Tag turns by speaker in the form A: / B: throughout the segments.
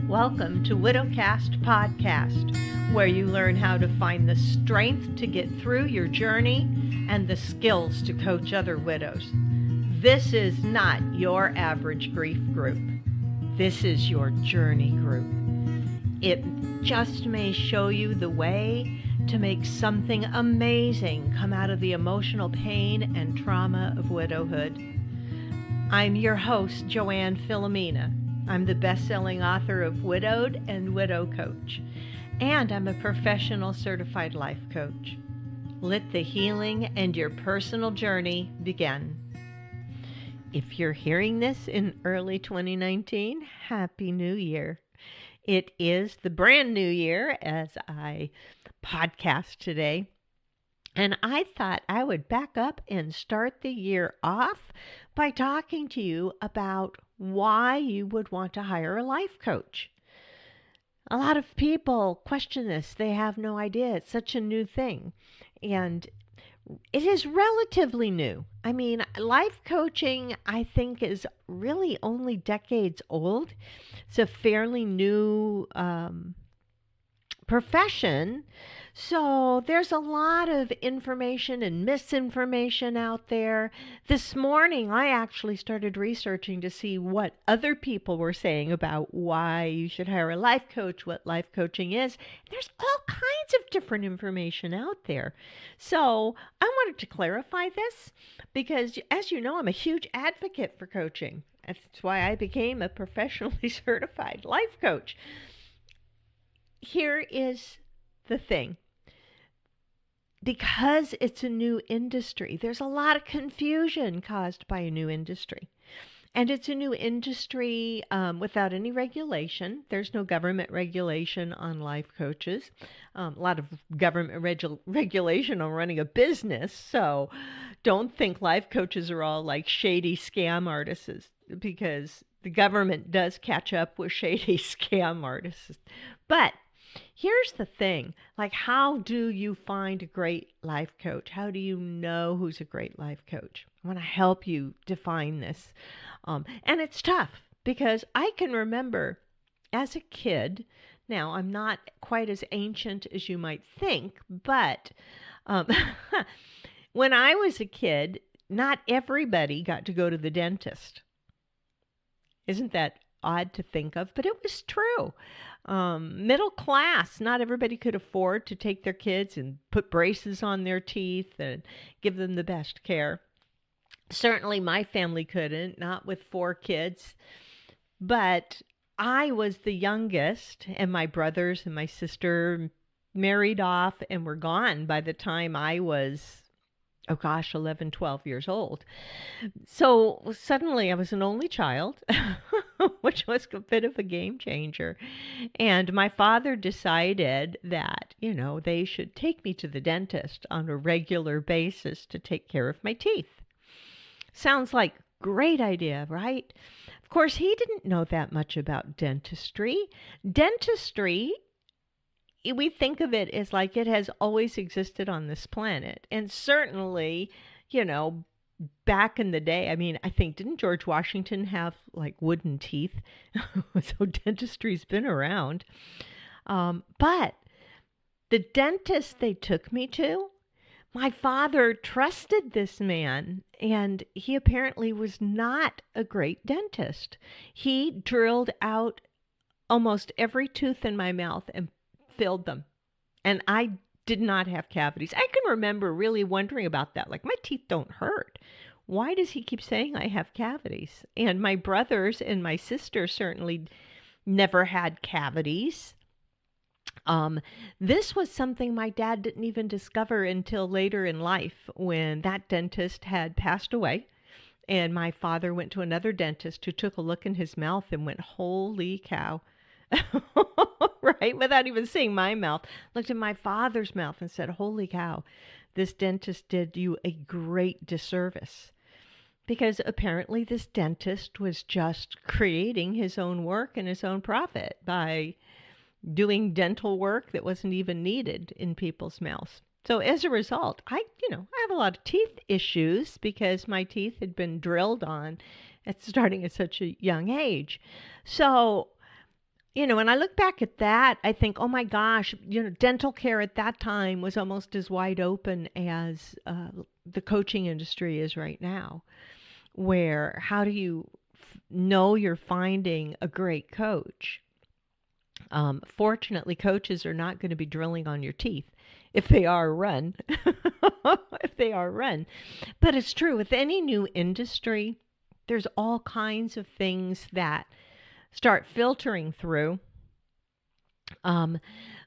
A: Welcome to Widowcast Podcast, where you learn how to find the strength to get through your journey and the skills to coach other widows. This is not your average grief group. This is your journey group. It just may show you the way to make something amazing come out of the emotional pain and trauma of widowhood. I'm your host, Joanne Filomena. I'm the best-selling author of Widowed and Widow Coach, and I'm a professional certified life coach. Let the healing and your personal journey begin. If you're hearing this in early 2019, Happy New Year. It is the brand new year as I podcast today. And I thought I would back up and start the year off by talking to you about why you would want to hire a life coach. A lot of people question this. They have no idea. It's such a new thing. And it is relatively new. I mean, life coaching, I think, is really only decades old. It's a fairly new profession. So there's a lot of information and misinformation out there. This morning, I actually started researching to see what other people were saying about why you should hire a life coach, what life coaching is. There's all kinds of different information out there. So I wanted to clarify this because, as you know, I'm a huge advocate for coaching. That's why I became a professionally certified life coach. Here is the thing. Because it's a new industry, there's a lot of confusion caused by a new industry. And it's a new industry without any regulation. There's no government regulation on life coaches. A lot of government regulation on running a business. So don't think life coaches are all like shady scam artists, because the government does catch up with shady scam artists. But here's the thing, like, how do you find a great life coach? How do you know who's a great life coach? I want to help you define this. And it's tough because I can remember as a kid, now I'm not quite as ancient as you might think, but when I was a kid, not everybody got to go to the dentist. Isn't that odd to think of? But it was true. Middle class, not everybody could afford to take their kids and put braces on their teeth and give them the best care. Certainly my family couldn't, not with 4 kids. But I was the youngest, and my brothers and my sister married off and were gone by the time I was 11, 12 years old. So suddenly I was an only child, which was a bit of a game changer. And my father decided that, they should take me to the dentist on a regular basis to take care of my teeth. Sounds like a great idea, right? Of course, he didn't know that much about dentistry. Dentistry, we think of it as like it has always existed on this planet. And certainly, back in the day, I mean, I think, didn't George Washington have like wooden teeth? So dentistry's been around. But the dentist they took me to, my father trusted this man, and he apparently was not a great dentist. He drilled out almost every tooth in my mouth and filled them. And I did not have cavities. I can remember really wondering about that. Like, my teeth don't hurt. Why does he keep saying I have cavities? And my brothers and my sister certainly never had cavities. This was something my dad didn't even discover until later in life, when that dentist had passed away. And my father went to another dentist who took a look in his mouth and went, holy cow. Right? Without even seeing my mouth, looked at my father's mouth and said, holy cow, this dentist did you a great disservice. Because apparently this dentist was just creating his own work and his own profit by doing dental work that wasn't even needed in people's mouths. So as a result, I have a lot of teeth issues because my teeth had been drilled on starting at such a young age. So When I look back at that, I think, oh my gosh, dental care at that time was almost as wide open as the coaching industry is right now. Where how do you know you're finding a great coach? Fortunately, coaches are not going to be drilling on your teeth. If they are, run. If they are, run. But it's true with any new industry, there's all kinds of things that start filtering through. Let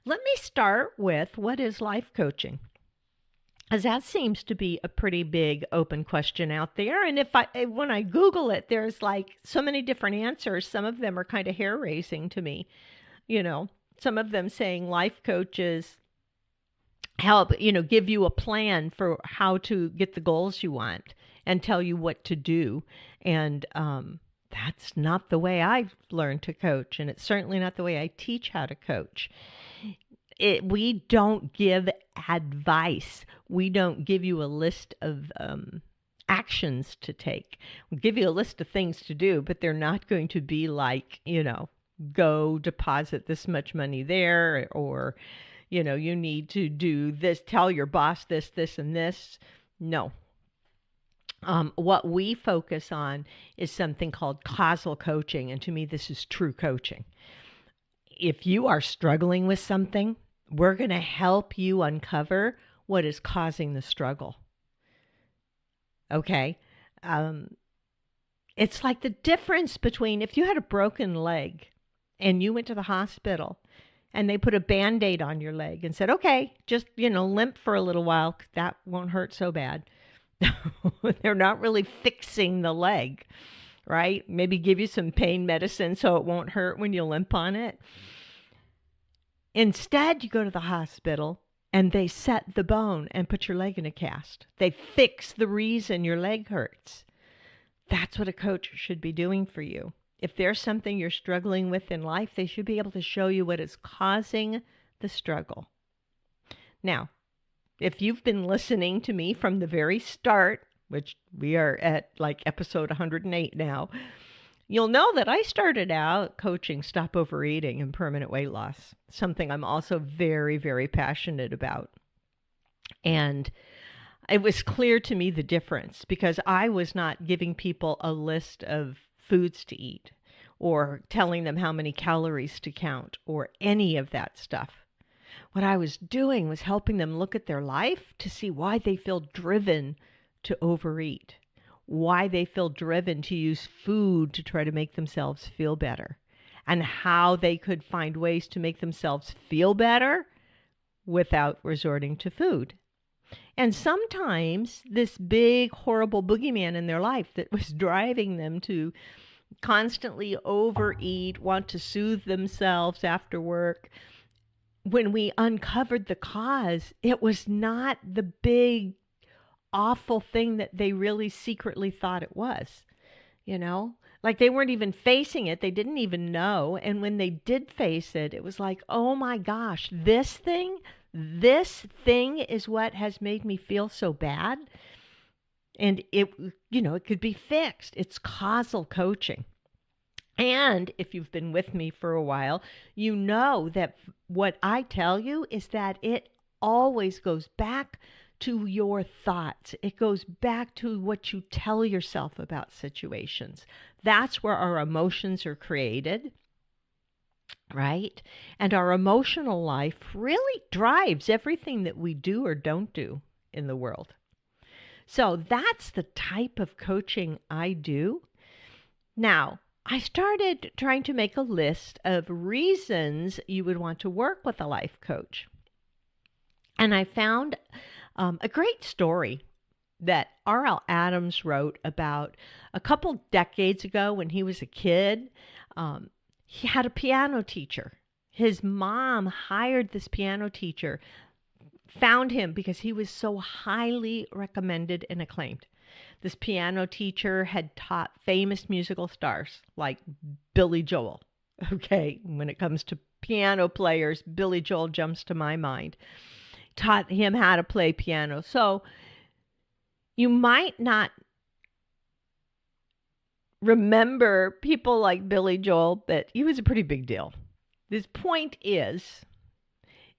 A: me start with what is life coaching? As that seems to be a pretty big open question out there. And when I Google it, there's like so many different answers. Some of them are kind of hair raising to me. Some of them saying life coaches help, give you a plan for how to get the goals you want and tell you what to do. And that's not the way I've learned to coach. And it's certainly not the way I teach how to coach. We don't give advice. We don't give you a list of actions to take. We'll give you a list of things to do, but they're not going to be like, go deposit this much money there, or, you need to do this, tell your boss this, this, and this. No. What we focus on is something called causal coaching. And to me, this is true coaching. If you are struggling with something, we're going to help you uncover what is causing the struggle. Okay? It's like the difference between if you had a broken leg and you went to the hospital and they put a Band-Aid on your leg and said, okay, just, limp for a little while. That won't hurt so bad. They're not really fixing the leg, right? Maybe give you some pain medicine so it won't hurt when you limp on it. Instead, you go to the hospital and they set the bone and put your leg in a cast. They fix the reason your leg hurts. That's what a coach should be doing for you. If there's something you're struggling with in life, they should be able to show you what is causing the struggle. Now, if you've been listening to me from the very start, which we are at like episode 108 now, you'll know that I started out coaching stop overeating and permanent weight loss, something I'm also very, very passionate about. And it was clear to me the difference because I was not giving people a list of foods to eat or telling them how many calories to count or any of that stuff. What I was doing was helping them look at their life to see why they feel driven to overeat, why they feel driven to use food to try to make themselves feel better, and how they could find ways to make themselves feel better without resorting to food. And sometimes this big, horrible boogeyman in their life that was driving them to constantly overeat, want to soothe themselves after work, when we uncovered the cause, it was not the big, awful thing that they really secretly thought it was, Like they weren't even facing it. They didn't even know. And when they did face it, it was like, oh my gosh, this thing is what has made me feel so bad. And it could be fixed. It's causal coaching. And if you've been with me for a while, you know that what I tell you is that it always goes back to your thoughts. It goes back to what you tell yourself about situations. That's where our emotions are created, right? And our emotional life really drives everything that we do or don't do in the world. So that's the type of coaching I do. Now, I started trying to make a list of reasons you would want to work with a life coach. And I found a great story that R.L. Adams wrote about a couple decades ago when he was a kid. He had a piano teacher. His mom hired this piano teacher, found him because he was so highly recommended and acclaimed. This piano teacher had taught famous musical stars like Billy Joel. Okay, when it comes to piano players, Billy Joel jumps to my mind. Taught him how to play piano. So you might not remember people like Billy Joel, but he was a pretty big deal. This point is,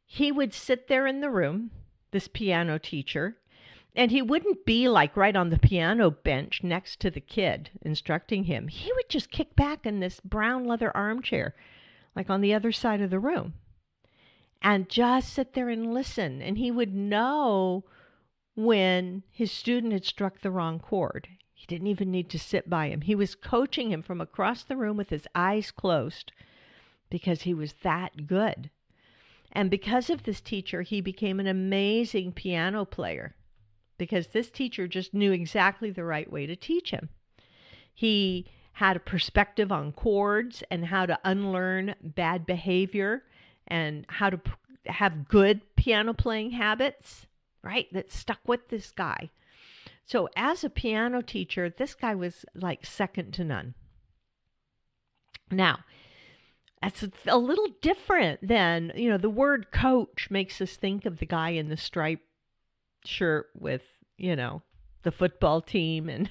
A: he would sit there in the room, this piano teacher, and he wouldn't be like right on the piano bench next to the kid instructing him. He would just kick back in this brown leather armchair, like on the other side of the room, and just sit there and listen. And he would know when his student had struck the wrong chord. He didn't even need to sit by him. He was coaching him from across the room with his eyes closed because he was that good. And because of this teacher, he became an amazing piano player because this teacher just knew exactly the right way to teach him. He had a perspective on chords and how to unlearn bad behavior and how to have good piano playing habits, right? That stuck with this guy. So as a piano teacher, this guy was like second to none. Now, that's a little different than, the word coach makes us think of the guy in the striped shirt with, the football team and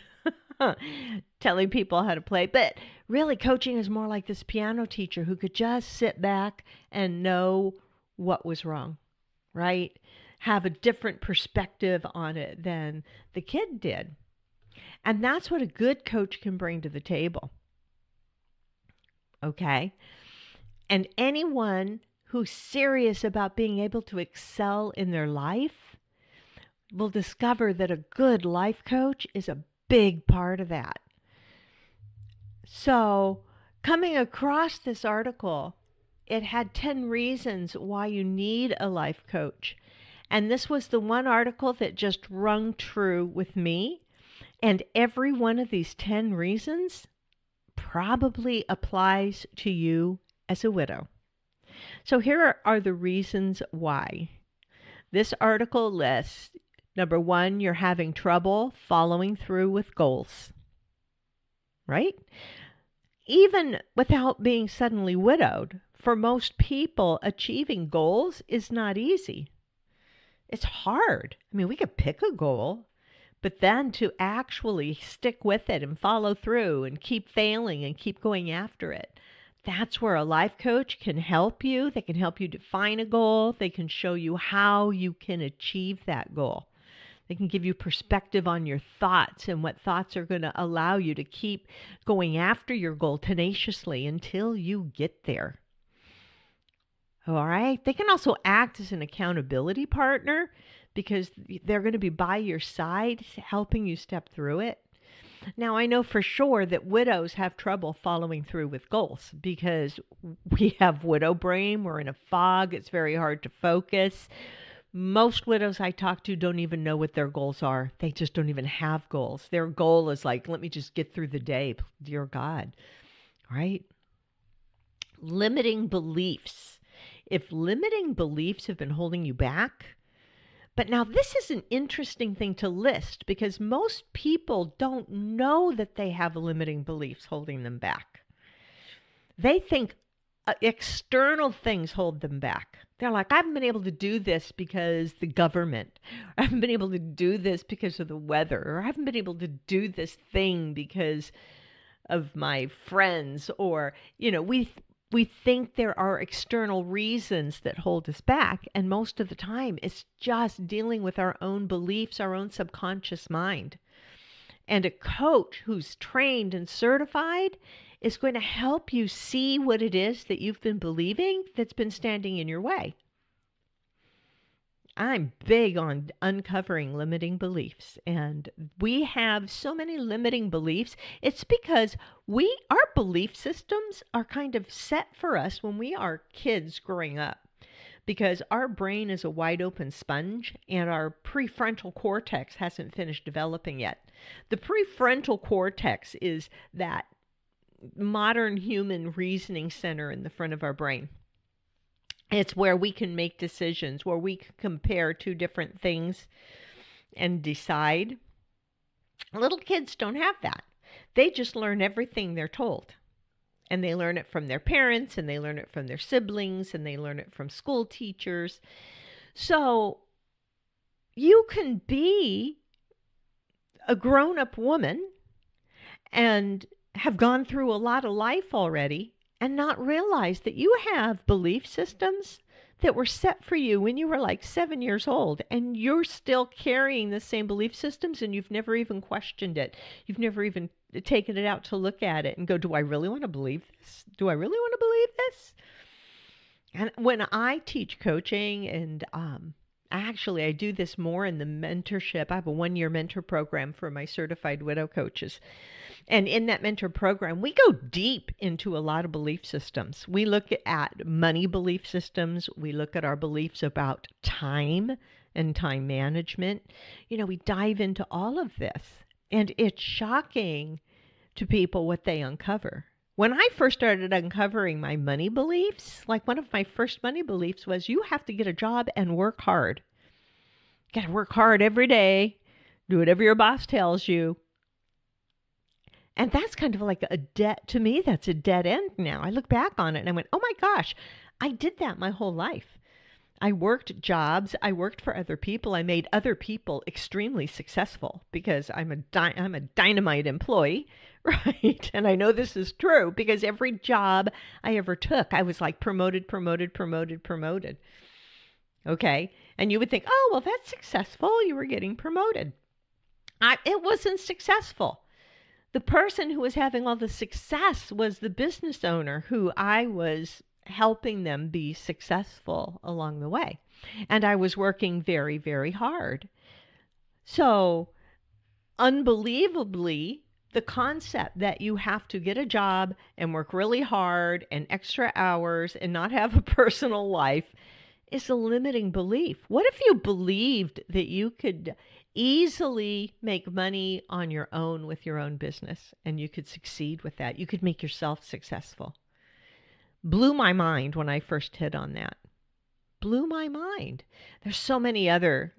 A: telling people how to play. But really, coaching is more like this piano teacher who could just sit back and know what was wrong, right? Have a different perspective on it than the kid did. And that's what a good coach can bring to the table. Okay? And anyone who's serious about being able to excel in their life will discover that a good life coach is a big part of that. So, coming across this article, it had 10 reasons why you need a life coach. And this was the one article that just rung true with me. And every one of these 10 reasons probably applies to you as a widow. So here are the reasons why. This article lists, number 1, you're having trouble following through with goals, right? Even without being suddenly widowed, for most people, achieving goals is not easy. It's hard. I mean, we could pick a goal, but then to actually stick with it and follow through and keep failing and keep going after it, that's where a life coach can help you. They can help you define a goal. They can show you how you can achieve that goal. They can give you perspective on your thoughts and what thoughts are going to allow you to keep going after your goal tenaciously until you get there. All right. They can also act as an accountability partner because they're going to be by your side, helping you step through it. Now, I know for sure that widows have trouble following through with goals because we have widow brain. We're in a fog. It's very hard to focus. Most widows I talk to don't even know what their goals are. They just don't even have goals. Their goal is like, let me just get through the day, dear God, right? Limiting beliefs. If limiting beliefs have been holding you back, but now this is an interesting thing to list because most people don't know that they have limiting beliefs holding them back. They think external things hold them back. They're like, I haven't been able to do this because the government. I haven't been able to do this because of the weather. Or I haven't been able to do this thing because of my friends. Or, we think there are external reasons that hold us back. And most of the time, it's just dealing with our own beliefs, our own subconscious mind. And a coach who's trained and certified is going to help you see what it is that you've been believing that's been standing in your way. I'm big on uncovering limiting beliefs, and we have so many limiting beliefs. It's because our belief systems are kind of set for us when we are kids growing up, because our brain is a wide open sponge and our prefrontal cortex hasn't finished developing yet. The prefrontal cortex is that modern human reasoning center in the front of our brain. It's where we can make decisions, where we can compare two different things and decide. Little kids don't have that. They just learn everything they're told. And they learn it from their parents, and they learn it from their siblings, and they learn it from school teachers. So you can be a grown-up woman and have gone through a lot of life already and not realize that you have belief systems that were set for you when you were like 7 years old, and you're still carrying the same belief systems, and you've never even questioned it. You've never even taken it out to look at it and go, do I really want to believe this? Do I really want to believe this? And when I teach coaching, and actually I do this more in the mentorship, I have a 1-year mentor program for my certified widow coaches. And in that mentor program, we go deep into a lot of belief systems. We look at money belief systems. We look at our beliefs about time and time management. We dive into all of this. And it's shocking to people what they uncover. When I first started uncovering my money beliefs, like one of my first money beliefs was you have to get a job and work hard. You got to work hard every day. Do whatever your boss tells you. And that's kind of like a debt to me. That's a dead end now. I look back on it and I went, oh my gosh, I did that my whole life. I worked jobs. I worked for other people. I made other people extremely successful because I'm a dynamite employee, right? And I know this is true because every job I ever took, I was like promoted. Okay. And you would think, oh, well, that's successful. You were getting promoted. It wasn't successful. The person who was having all the success was the business owner who I was helping them be successful along the way. And I was working very, very hard. So, unbelievably, the concept that you have to get a job and work really hard and extra hours and not have a personal life is a limiting belief. What if you believed that you could easily make money on your own with your own business and you could succeed with that? You could make yourself successful. Blew my mind when I first hit on that. Blew my mind. There's so many other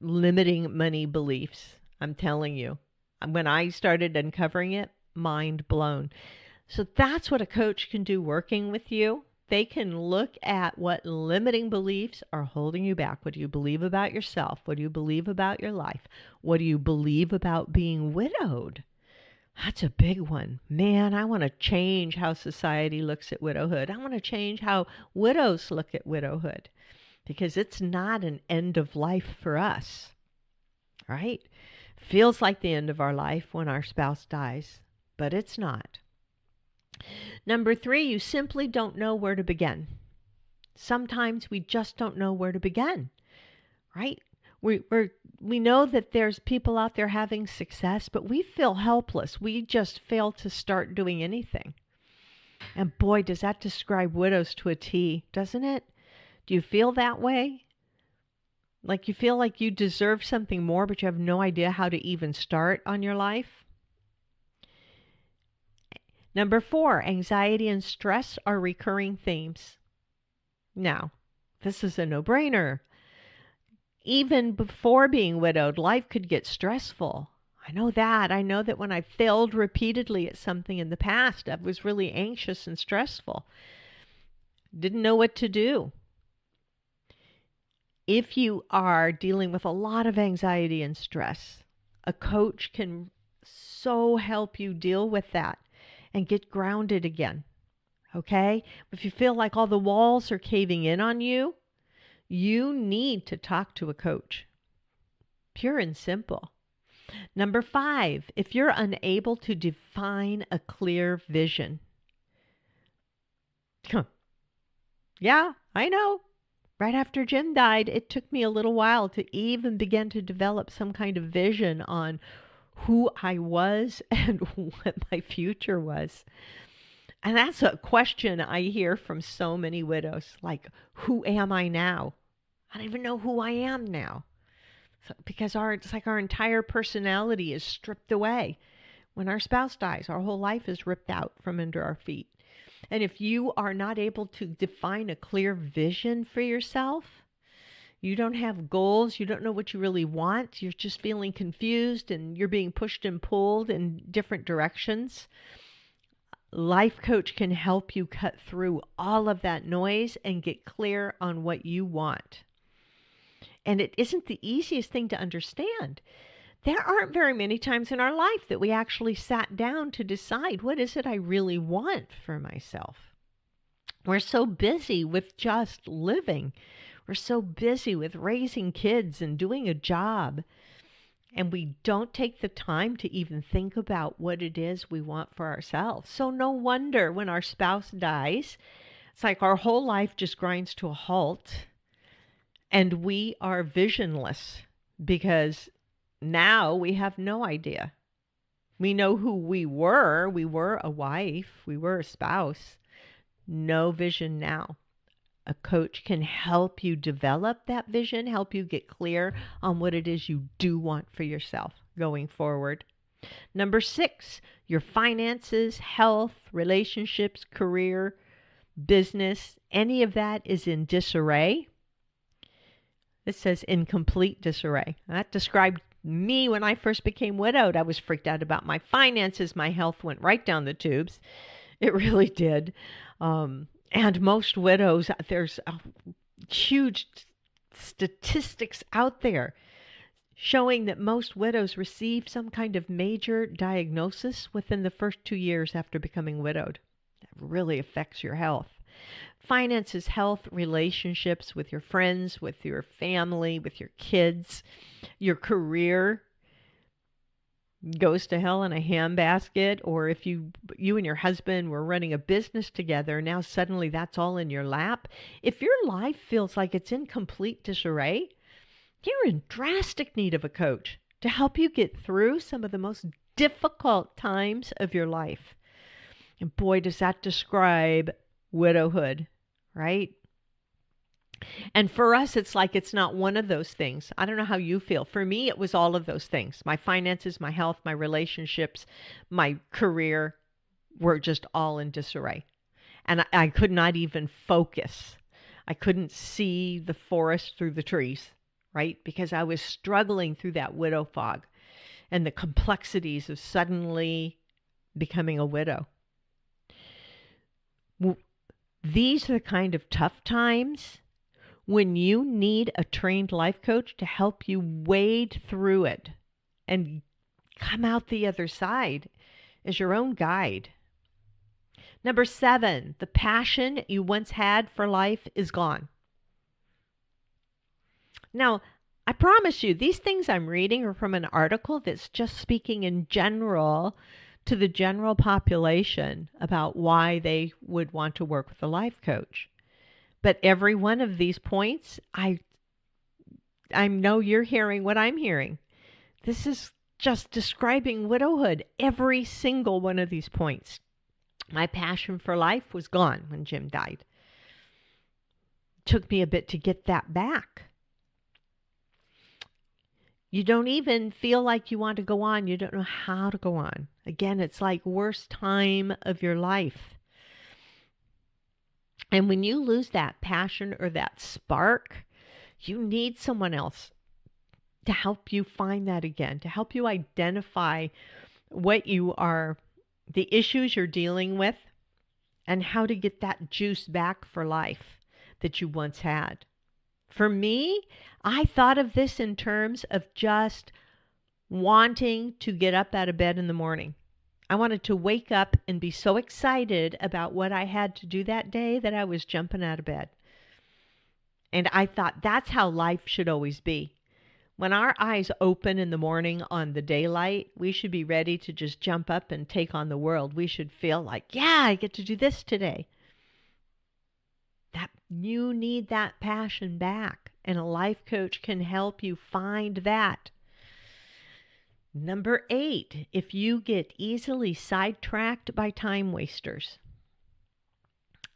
A: limiting money beliefs. I'm telling you. When I started uncovering it, mind blown. So that's what a coach can do working with you. They can look at what limiting beliefs are holding you back. What do you believe about yourself? What do you believe about your life? What do you believe about being widowed? That's a big one. Man, I want to change how society looks at widowhood. I want to change how widows look at widowhood because it's not an end of life for us, right? Feels like the end of our life when our spouse dies, but it's not. Number 3, you simply don't know where to begin. Sometimes we just don't know where to begin, right? We know that there's people out there having success, but we feel helpless. We just fail to start doing anything. And boy, does that describe widows to a T, doesn't it? Do you feel that way? Like you feel like you deserve something more, but you have no idea how to even start on your life? Number 4, anxiety and stress are recurring themes. Now, this is a no-brainer. Even before being widowed, life could get stressful. I know that. I know that when I failed repeatedly at something in the past, I was really anxious and stressful. Didn't know what to do. If you are dealing with a lot of anxiety and stress, a coach can so help you deal with that and get grounded again. Okay? If you feel like all the walls are caving in on you, you need to talk to a coach. Pure and simple. Number 5, if you're unable to define a clear vision. Yeah, I know. Right after Jim died, it took me a little while to even begin to develop some kind of vision on who I was and what my future was. And that's a question I hear from so many widows, like, who am I now? I don't even know who I am now. So, because it's like our entire personality is stripped away. When our spouse dies, our whole life is ripped out from under our feet. And if you are not able to define a clear vision for yourself, you don't have goals, you don't know what you really want, you're just feeling confused and you're being pushed and pulled in different directions, Life Coach can help you cut through all of that noise and get clear on what you want. And it isn't the easiest thing to understand. there aren't very many times in our life that we actually sat down to decide, what is it I really want for myself? We're so busy with just living. We're so busy with raising kids and doing a job. And we don't take the time to even think about what it is we want for ourselves. So no wonder when our spouse dies, it's like our whole life just grinds to a halt and we are visionless because now we have no idea. We know who we were. We were a wife. We were a spouse. No vision now. A coach can help you develop that vision, help you get clear on what it is you do want for yourself going forward. Number 6, your finances, health, relationships, career, business, any of that is in disarray. It says in complete disarray. That described me when I first became widowed. I was freaked out about my finances. My health went right down the tubes. It really did. And most widows, there's huge statistics out there showing that most widows receive some kind of major diagnosis within the first 2 years after becoming widowed. That really affects your health. Finances, health, relationships with your friends, with your family, with your kids, your career goes to hell in a handbasket. Or if you and your husband were running a business together, now suddenly that's all in your lap. If your life feels like it's in complete disarray, you're in drastic need of a coach to help you get through some of the most difficult times of your life. And boy, does that describe widowhood, right? And for us, it's like it's not one of those things. I don't know how you feel. For me, it was all of those things. My finances, my health, my relationships, my career were just all in disarray. And I could not even focus. I couldn't see the forest through the trees, right? Because I was struggling through that widow fog and the complexities of suddenly becoming a widow. These are the kind of tough times when you need a trained life coach to help you wade through it and come out the other side as your own guide. Number 7, the passion you once had for life is gone. Now, I promise you, these things I'm reading are from an article that's just speaking in general to the general population about why they would want to work with a life coach. But every one of these points, I know you're hearing what I'm hearing. This is just describing widowhood. Every single one of these points. My passion for life was gone when Jim died. It took me a bit to get that back. You don't even feel like you want to go on. You don't know how to go on. Again, it's like worst time of your life. And when you lose that passion or that spark, you need someone else to help you find that again, to help you identify what you are, the issues you're dealing with, and how to get that juice back for life that you once had. For me, I thought of this in terms of just wanting to get up out of bed in the morning. I wanted to wake up and be so excited about what I had to do that day that I was jumping out of bed. And I thought that's how life should always be. When our eyes open in the morning on the daylight, we should be ready to just jump up and take on the world. We should feel like, yeah, I get to do this today. That you need that passion back, and a life coach can help you find that. Number 8, if you get easily sidetracked by time wasters.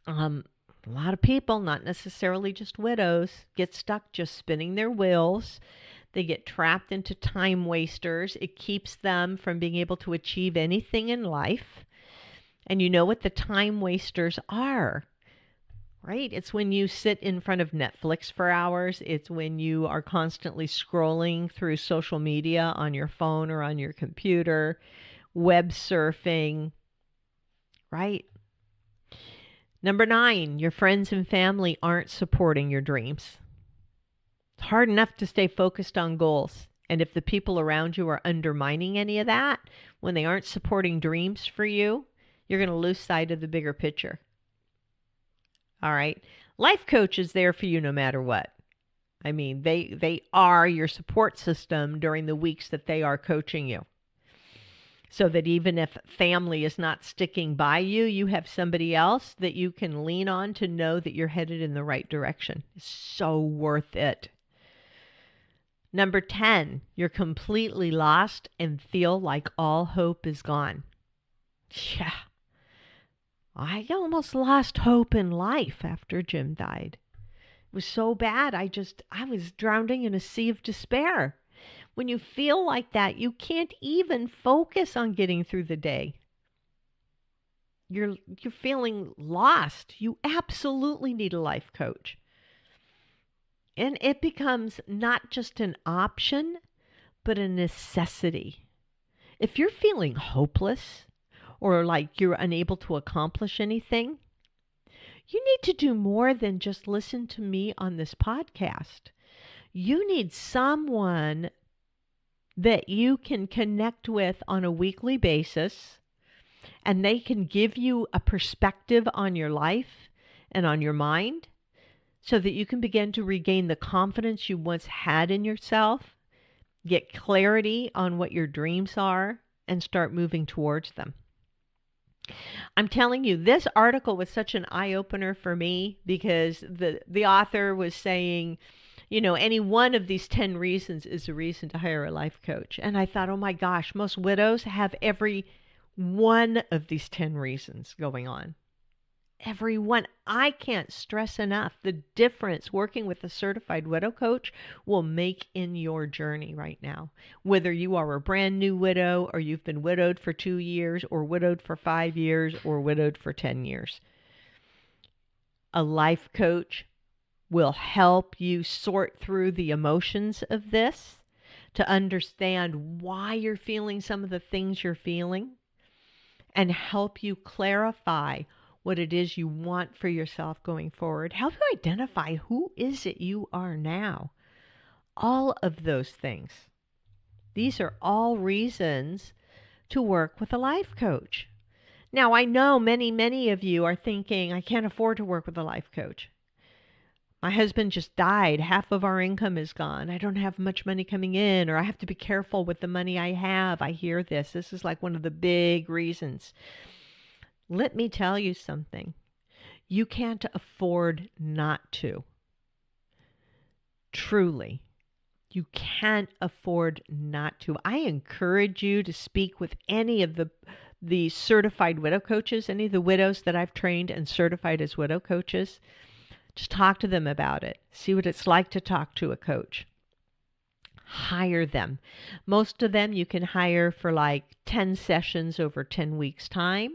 A: A lot of people, not necessarily just widows, get stuck just spinning their wheels. They get trapped into time wasters. It keeps them from being able to achieve anything in life. And you know what the time wasters are, right? It's when you sit in front of Netflix for hours. It's when you are constantly scrolling through social media on your phone or on your computer, web surfing, right? Number 9, your friends and family aren't supporting your dreams. It's hard enough to stay focused on goals. And if the people around you are undermining any of that, when they aren't supporting dreams for you, you're going to lose sight of the bigger picture. All right. Life coach is there for you no matter what. I mean, they are your support system during the weeks that they are coaching you. So that even if family is not sticking by you, you have somebody else that you can lean on to know that you're headed in the right direction. It's so worth it. Number 10, you're completely lost and feel like all hope is gone. Yeah. I almost lost hope in life after Jim died. It was so bad. I was drowning in a sea of despair. When you feel like that, you can't even focus on getting through the day. You're feeling lost. You absolutely need a life coach. And it becomes not just an option, but a necessity. If you're feeling hopeless or like you're unable to accomplish anything, you need to do more than just listen to me on this podcast. You need someone that you can connect with on a weekly basis, and they can give you a perspective on your life and on your mind so that you can begin to regain the confidence you once had in yourself, get clarity on what your dreams are, and start moving towards them. I'm telling you, this article was such an eye-opener for me because the author was saying, any one of these 10 reasons is a reason to hire a life coach. And I thought, oh my gosh, most widows have every one of these 10 reasons going on. Every one. I can't stress enough the difference working with a certified widow coach will make in your journey right now. Whether you are a brand new widow or you've been widowed for 2 years or widowed for 5 years or widowed for 10 years. A life coach will help you sort through the emotions of this to understand why you're feeling some of the things you're feeling and help you clarify what it is you want for yourself going forward. Help you identify who is it you are now. All of those things. These are all reasons to work with a life coach. Now, I know many of you are thinking, I can't afford to work with a life coach. My husband just died. Half of our income is gone. I don't have much money coming in, or I have to be careful with the money I have. I hear this. This is like one of the big reasons. Let me tell you something. You can't afford not to. Truly. You can't afford not to. I encourage you to speak with any of the certified widow coaches, any of the widows that I've trained and certified as widow coaches. Just talk to them about it. See what it's like to talk to a coach. Hire them. Most of them you can hire for like 10 sessions over 10 weeks' time,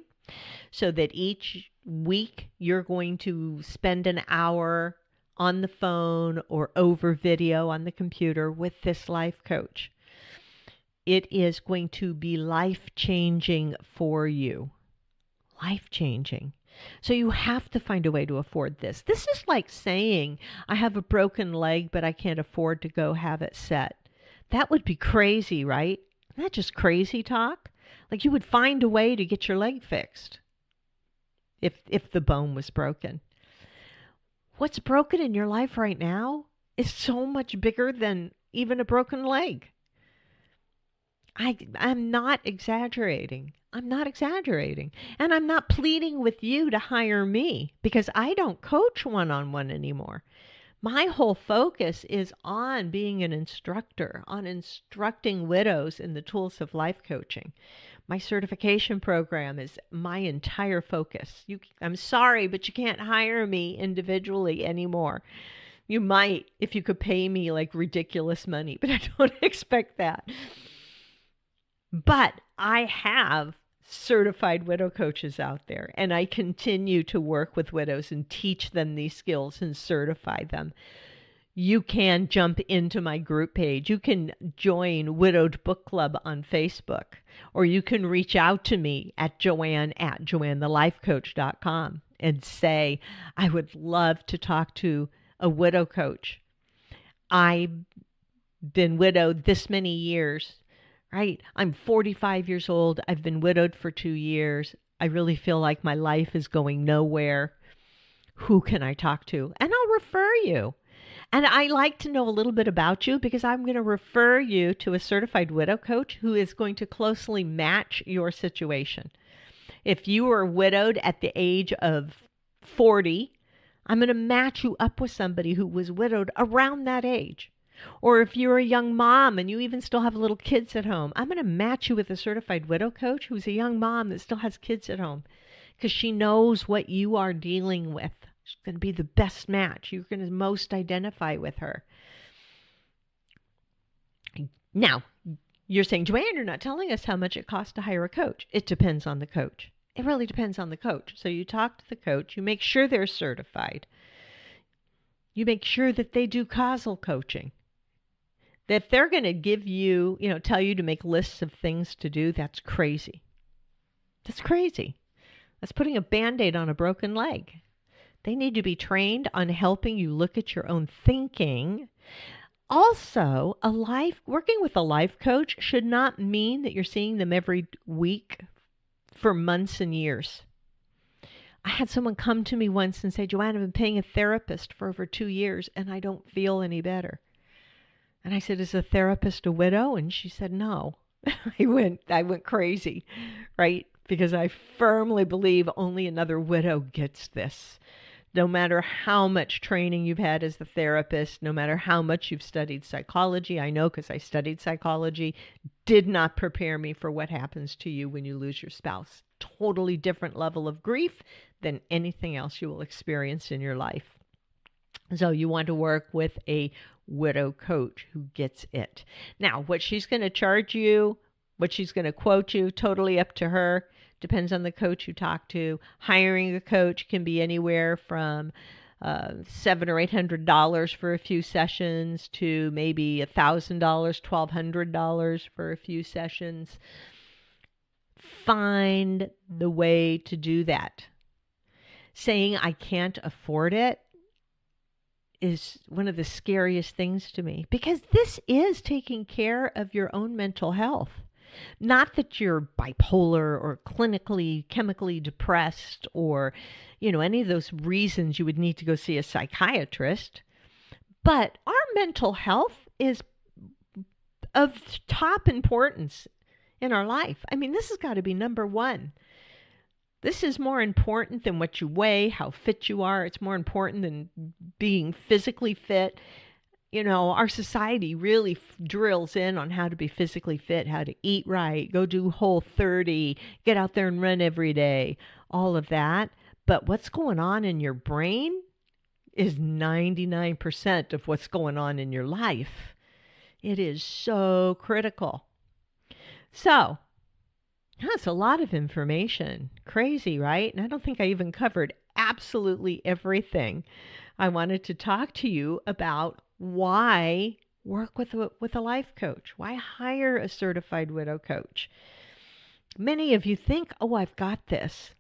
A: so that each week you're going to spend an hour on the phone or over video on the computer with this life coach. It is going to be life-changing for you. Life-changing. So you have to find a way to afford this. This is like saying, I have a broken leg, but I can't afford to go have it set. That would be crazy, right? Isn't that just crazy talk? Like you would find a way to get your leg fixed if the bone was broken. What's broken in your life right now is so much bigger than even a broken leg. I'm not exaggerating. I'm not exaggerating. And I'm not pleading with you to hire me because I don't coach one-on-one anymore. My whole focus is on being an instructor, on instructing widows in the tools of life coaching. My certification program is my entire focus. I'm sorry, but you can't hire me individually anymore. You might if you could pay me like ridiculous money, but I don't expect that. But I have certified widow coaches out there, and I continue to work with widows and teach them these skills and certify them. You can jump into my group page. You can join Widowed Book Club on Facebook, or you can reach out to me at joanne@joannethelifecoach.com and say, I would love to talk to a widow coach. I been widowed this many years, right? I'm 45 years old. I've been widowed for 2 years. I really feel like my life is going nowhere. Who can I talk to? And I'll refer you. And I like to know a little bit about you because I'm going to refer you to a certified widow coach who is going to closely match your situation. If you were widowed at the age of 40, I'm going to match you up with somebody who was widowed around that age. Or if you're a young mom and you even still have little kids at home, I'm going to match you with a certified widow coach who's a young mom that still has kids at home because she knows what you are dealing with. She's going to be the best match. You're going to most identify with her. Now, you're saying, Joanne, you're not telling us how much it costs to hire a coach. It depends on the coach. It really depends on the coach. So you talk to the coach. You make sure they're certified. You make sure that they do causal coaching. That if they're going to give you, tell you to make lists of things to do, that's crazy. That's crazy. That's putting a Band-Aid on a broken leg. They need to be trained on helping you look at your own thinking. Also, working with a life coach should not mean that you're seeing them every week for months and years. I had someone come to me once and say, Joanne, I've been paying a therapist for over 2 years and I don't feel any better. And I said, is the therapist a widow? And she said, no. I went crazy, right? Because I firmly believe only another widow gets this. No matter how much training you've had as the therapist, no matter how much you've studied psychology, I know because I studied psychology, did not prepare me for what happens to you when you lose your spouse. Totally different level of grief than anything else you will experience in your life. So you want to work with a widow coach who gets it. Now, what she's going to charge you, what she's going to quote you, totally up to her. Depends on the coach you talk to. Hiring a coach can be anywhere from $700 or $800 for a few sessions to maybe $1,000, $1,200 for a few sessions. Find the way to do that. Saying I can't afford it is one of the scariest things to me because this is taking care of your own mental health. Not that you're bipolar or clinically, chemically depressed or, any of those reasons you would need to go see a psychiatrist. But our mental health is of top importance in our life. I mean, this has got to be number one. This is more important than what you weigh, how fit you are. It's more important than being physically fit. Our society really drills in on how to be physically fit, how to eat right, go do Whole30, get out there and run every day, all of that. But what's going on in your brain is 99% of what's going on in your life. It is so critical. So, that's a lot of information. Crazy, right? And I don't think I even covered absolutely everything. I wanted to talk to you about why work with a life coach? Why hire a certified widow coach? Many of you think, oh, I've got this.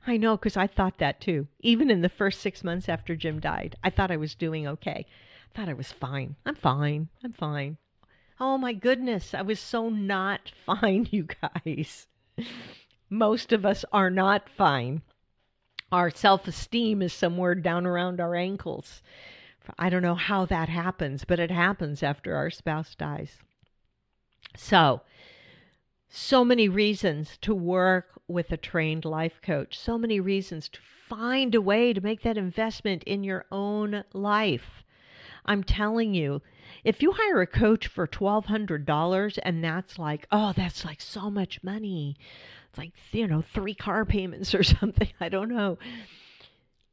A: I know, because I thought that too. Even in the first 6 months after Jim died, I thought I was doing okay. I thought I was fine. I'm fine. Oh my goodness, I was so not fine, you guys. Most of us are not fine. Our self-esteem is somewhere down around our ankles. I don't know how that happens, but it happens after our spouse dies. So many reasons to work with a trained life coach. So many reasons to find a way to make that investment in your own life. I'm telling you, if you hire a coach for $1,200 and that's like so much money. It's like, 3 car payments or something. I don't know.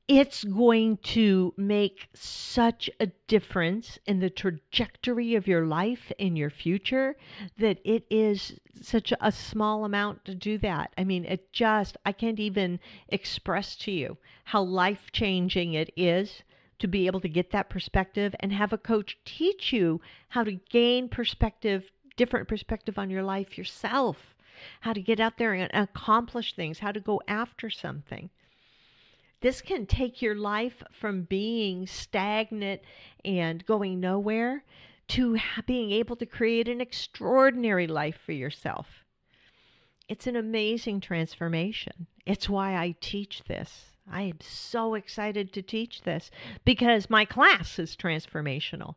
A: It's going to make such a difference in the trajectory of your life in your future that it is such a small amount to do that. I mean, I can't even express to you how life-changing it is to be able to get that perspective and have a coach teach you how to gain different perspective on your life yourself, how to get out there and accomplish things, how to go after something. This can take your life from being stagnant and going nowhere to being able to create an extraordinary life for yourself. It's an amazing transformation. It's why I teach this. I am so excited to teach this because my class is transformational.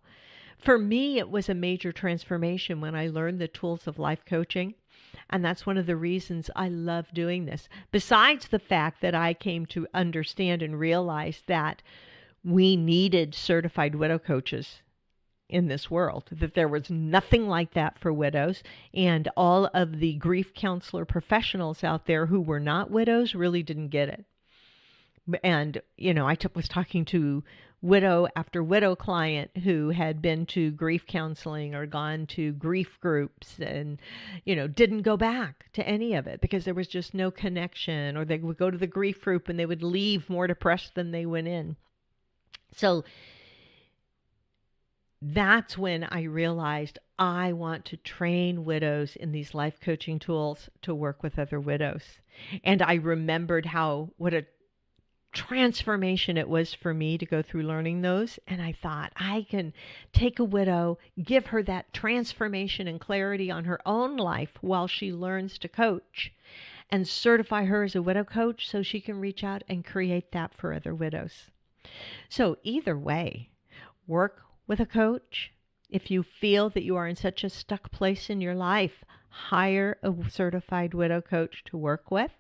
A: For me, it was a major transformation when I learned the tools of life coaching. And that's one of the reasons I love doing this. Besides the fact that I came to understand and realize that we needed certified widow coaches in this world, that there was nothing like that for widows, and all of the grief counselor professionals out there who were not widows really didn't get it. And, I was talking to widow after widow client who had been to grief counseling or gone to grief groups and, didn't go back to any of it because there was just no connection, or they would go to the grief group and they would leave more depressed than they went in. So that's when I realized I want to train widows in these life coaching tools to work with other widows. And I remembered what a transformation it was for me to go through learning those. And I thought, I can take a widow, give her that transformation and clarity on her own life while she learns to coach, and certify her as a widow coach so she can reach out and create that for other widows. So either way, work with a coach. If you feel that you are in such a stuck place in your life, hire a certified widow coach to work with.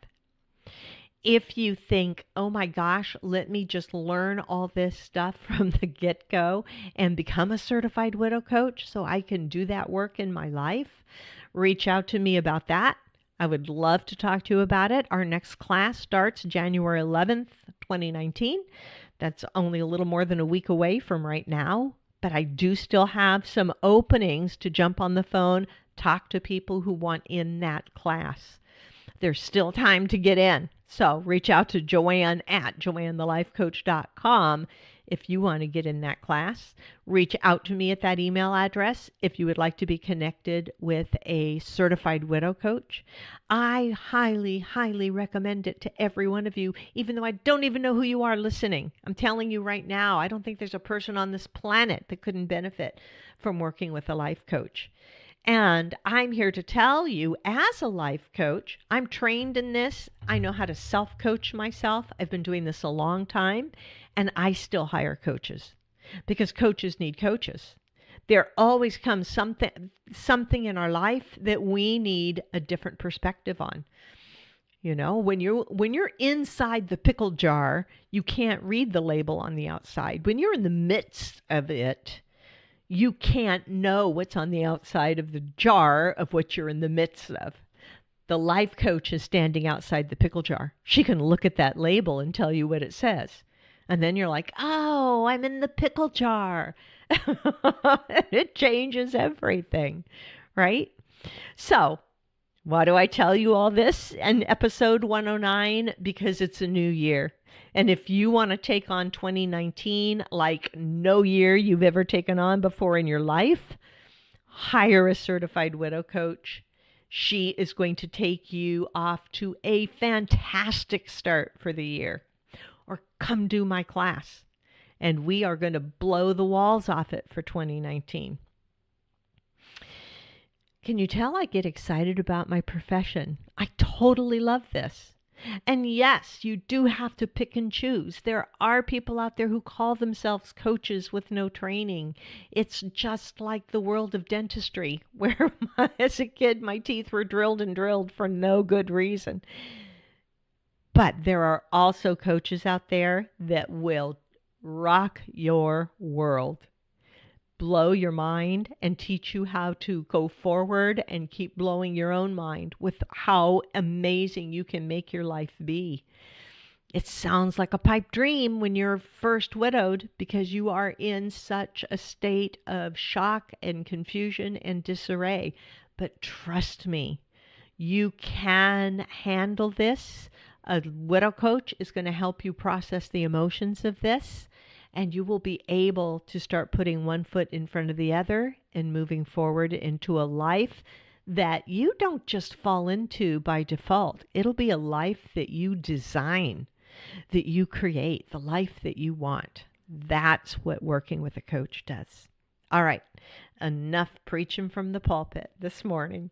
A: If you think, oh my gosh, let me just learn all this stuff from the get-go and become a certified widow coach so I can do that work in my life, reach out to me about that. I would love to talk to you about it. Our next class starts January 11th, 2019. That's only a little more than a week away from right now. But I do still have some openings to jump on the phone, talk to people who want in that class. There's still time to get in. So reach out to Joanne at joannethelifecoach.com if you want to get in that class. Reach out to me at that email address if you would like to be connected with a certified widow coach. I highly, highly recommend it to every one of you, even though I don't even know who you are listening. I'm telling you right now, I don't think there's a person on this planet that couldn't benefit from working with a life coach. And I'm here to tell you, as a life coach, I'm trained in this. I know how to self-coach myself. I've been doing this a long time, and I still hire coaches because coaches need coaches. There always comes something in our life that we need a different perspective on. When you're inside the pickle jar, you can't read the label on the outside. When you're in the midst of it, you can't know what's on the outside of the jar of what you're in the midst of. The life coach is standing outside the pickle jar. She can look at that label and tell you what it says. And then you're like, oh, I'm in the pickle jar. It changes everything, right? So why do I tell you all this in episode 109? Because it's a new year. And if you want to take on 2019 like no year you've ever taken on before in your life, hire a certified widow coach. She is going to take you off to a fantastic start for the year. Or come do my class, and we are going to blow the walls off it for 2019. Can you tell I get excited about my profession? I totally love this. And yes, you do have to pick and choose. There are people out there who call themselves coaches with no training. It's just like the world of dentistry, where as a kid, my teeth were drilled and drilled for no good reason. But there are also coaches out there that will rock your world, blow your mind, and teach you how to go forward and keep blowing your own mind with how amazing you can make your life be. It sounds like a pipe dream when you're first widowed because you are in such a state of shock and confusion and disarray. But trust me, you can handle this. A widow coach is going to help you process the emotions of this, and you will be able to start putting one foot in front of the other and moving forward into a life that you don't just fall into by default. It'll be a life that you design, that you create, the life that you want. That's what working with a coach does. All right. Enough preaching from the pulpit this morning.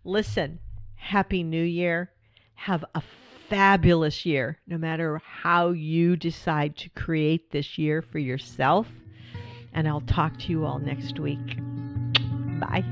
A: Listen, Happy New Year. Have a fabulous year, no matter how you decide to create this year for yourself. And I'll talk to you all next week. Bye.